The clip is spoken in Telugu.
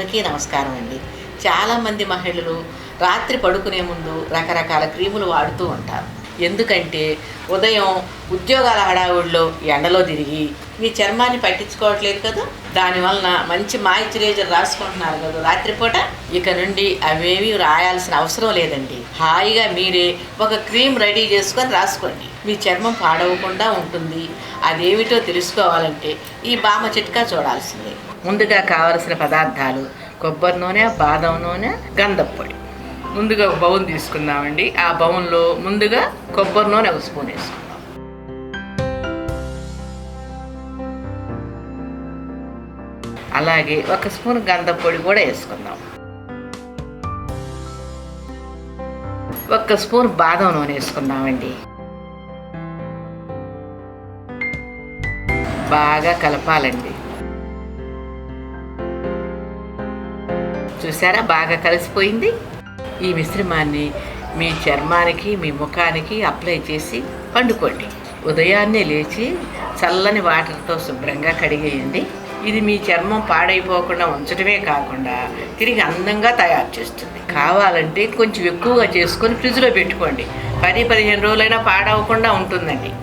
అందరికీ నమస్కారం అండి. చాలామంది మహిళలు రాత్రి పడుకునే ముందు రకరకాల క్రీములు వాడుతూ ఉంటారు. ఎందుకంటే ఉదయం ఉద్యోగాల హడావుడిలో ఎండలో తిరిగి మీ చర్మాన్ని పట్టించుకోవట్లేదు కదా, దానివలన మంచి మాయిశ్చరైజర్ రాసుకుంటున్నారు కదా రాత్రిపూట. ఇక నుండి అవేవి రాయాల్సిన అవసరం లేదండి. హాయిగా మీరే ఒక క్రీమ్ రెడీ చేసుకొని రాసుకోండి. మీ చర్మం పాడవకుండా ఉంటుంది. అదేమిటో తెలుసుకోవాలంటే ఈ బామ చిట్కా చూడాల్సిందే. ముందుగా కావలసిన పదార్థాలు: కొబ్బరి నూనె, బాదం నూనె, గంధపు పొడి. ముందుగా ఒక బౌల్ తీసుకుందామండి. ఆ బౌల్లో ముందుగా కొబ్బరి నూనె ఒక స్పూన్ వేసుకుందాం. అలాగే ఒక స్పూన్ గంధపు పొడి కూడా వేసుకుందాం. ఒక స్పూన్ బాదం నూనె వేసుకుందామండి. బాగా కలపాలండి. చూసారా, బాగా కలిసిపోయింది. ఈ మిశ్రమాన్ని మీ చర్మానికి, మీ ముఖానికి అప్లై చేసి పండుకోండి. ఉదయాన్నే లేచి చల్లని వాటర్తో శుభ్రంగా కడిగేయండి. ఇది మీ చర్మం పాడైపోకుండా ఉంచడమే కాకుండా తిరిగి అందంగా తయారు చేస్తుంది. కావాలంటే కొంచెం ఎక్కువగా చేసుకొని ఫ్రిడ్జ్లో పెట్టుకోండి. 10-15 రోజులైనా పాడవకుండా ఉంటుందండి.